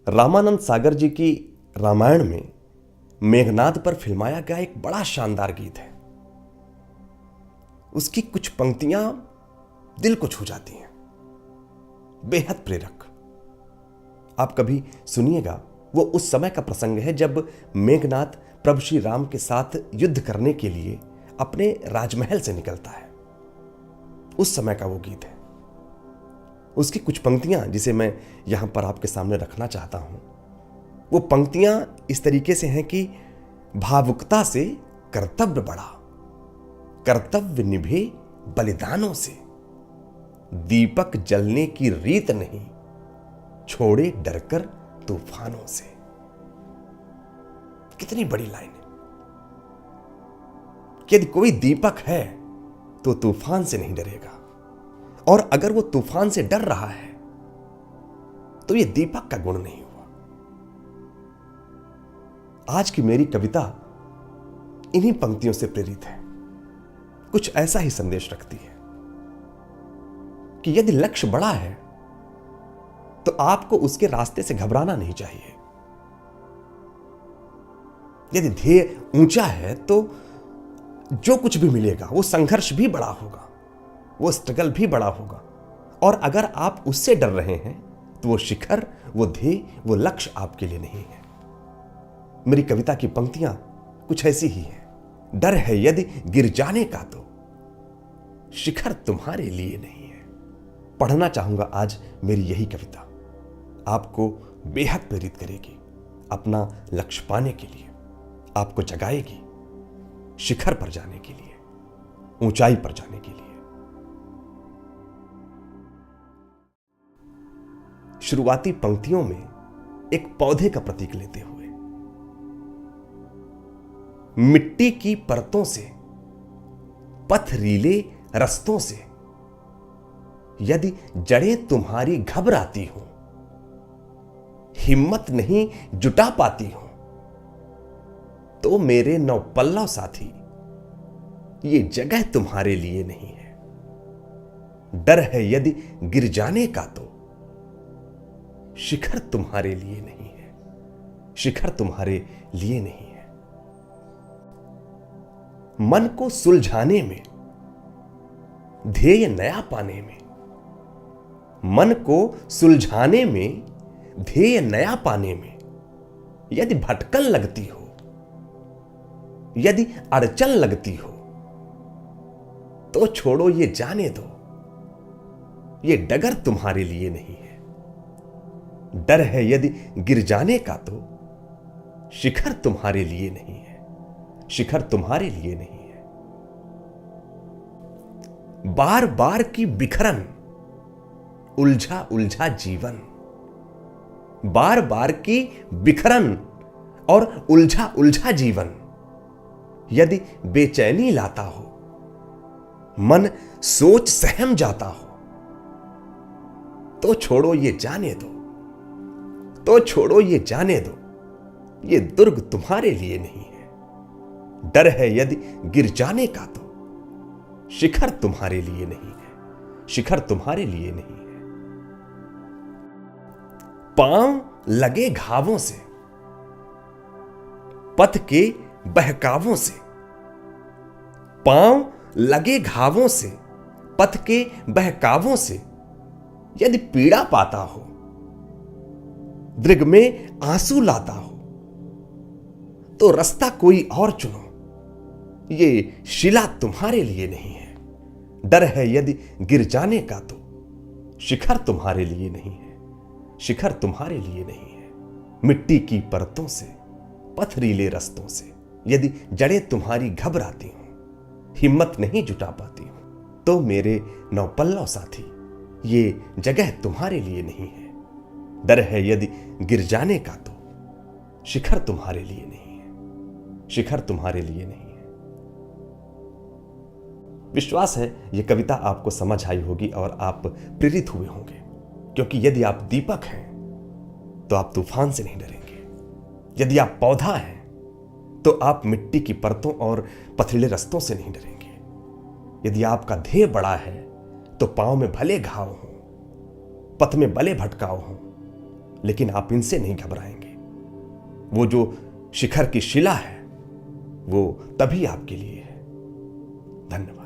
रामानंद सागर जी की रामायण में मेघनाद पर फिल्माया गया एक बड़ा शानदार गीत है। उसकी कुछ पंक्तियां दिल को छू जाती हैं, बेहद प्रेरक। आप कभी सुनिएगा। वो उस समय का प्रसंग है जब मेघनाद प्रभु श्री राम के साथ युद्ध करने के लिए अपने राजमहल से निकलता है। उस समय का वो गीत है। उसकी कुछ पंक्तियां जिसे मैं यहां पर आपके सामने रखना चाहता हूं, वो पंक्तियां इस तरीके से हैं कि भावुकता से कर्तव्य बढ़ा, कर्तव्य निभे बलिदानों से, दीपक जलने की रीत नहीं, छोड़े डरकर तूफानों से। कितनी बड़ी लाइन है कि यदि कोई दीपक है तो तूफान से नहीं डरेगा, और अगर वो तूफान से डर रहा है तो ये दीपक का गुण नहीं हुआ। आज की मेरी कविता इन्हीं पंक्तियों से प्रेरित है। कुछ ऐसा ही संदेश रखती है कि यदि लक्ष्य बड़ा है तो आपको उसके रास्ते से घबराना नहीं चाहिए। यदि ध्येय ऊंचा है तो जो कुछ भी मिलेगा वो संघर्ष भी बड़ा होगा, वो स्ट्रगल भी बड़ा होगा, और अगर आप उससे डर रहे हैं तो वो शिखर, वो ध्येय, वो लक्ष्य आपके लिए नहीं है। मेरी कविता की पंक्तियां कुछ ऐसी ही हैं। डर है यदि गिर जाने का तो शिखर तुम्हारे लिए नहीं है। पढ़ना चाहूंगा आज मेरी यही कविता, आपको बेहद प्रेरित करेगी अपना लक्ष्य पाने के लिए, आपको जगाएगी शिखर पर जाने के लिए, ऊंचाई पर जाने के लिए। शुरुआती पंक्तियों में एक पौधे का प्रतीक लेते हुए, मिट्टी की परतों से, पथरीले रस्तों से, यदि जड़ें तुम्हारी घबराती हो, हिम्मत नहीं जुटा पाती हो, तो मेरे नौपल्लव साथी ये जगह तुम्हारे लिए नहीं है। डर है यदि गिर जाने का तो शिखर तुम्हारे लिए नहीं है, शिखर तुम्हारे लिए नहीं है। मन को सुलझाने में, ध्येय नया पाने में, मन को सुलझाने में, ध्येय नया पाने में, यदि भटकन लगती हो, यदि अड़चन लगती हो, तो छोड़ो ये जाने दो, ये डगर तुम्हारे लिए नहीं है। डर है यदि गिर जाने का तो शिखर तुम्हारे लिए नहीं है, शिखर तुम्हारे लिए नहीं है। बार बार की बिखरन, उलझा उलझा जीवन, बार बार की बिखरन और उलझा उलझा जीवन, यदि बेचैनी लाता हो, मन सोच सहम जाता हो, तो छोड़ो ये जाने दो, तो छोड़ो ये जाने दो, ये दुर्ग तुम्हारे लिए नहीं है। डर है यदि गिर जाने का तो शिखर तुम्हारे लिए नहीं है, शिखर तुम्हारे लिए नहीं है। पांव लगे घावों से, पथ के बहकावों से, पांव लगे घावों से, पथ के बहकावों से, यदि पीड़ा पाता हो, दृग में आंसू लाता हो, तो रास्ता कोई और चुनो, ये शिला तुम्हारे लिए नहीं है। डर है यदि गिर जाने का तो शिखर तुम्हारे लिए नहीं है, शिखर तुम्हारे लिए नहीं है। मिट्टी की परतों से, पथरीले रस्तों से, यदि जड़ें तुम्हारी घबराती हो, हिम्मत नहीं जुटा पाती हो, तो मेरे नौपल्लव साथी ये जगह तुम्हारे लिए नहीं है। डर है यदि गिर जाने का तो शिखर तुम्हारे लिए नहीं है, शिखर तुम्हारे लिए नहीं है। विश्वास है यह कविता आपको समझ आई होगी और आप प्रेरित हुए होंगे, क्योंकि यदि आप दीपक हैं तो आप तूफान से नहीं डरेंगे। यदि आप पौधा हैं तो आप मिट्टी की परतों और पथरीले रस्तों से नहीं डरेंगे। यदि आपका ध्येय बड़ा है तो पांव में भले घाव हो, पथ में भले भटकाव हो, लेकिन आप इनसे नहीं घबराएंगे। वो जो शिखर की शिला है वो तभी आपके लिए है। धन्यवाद।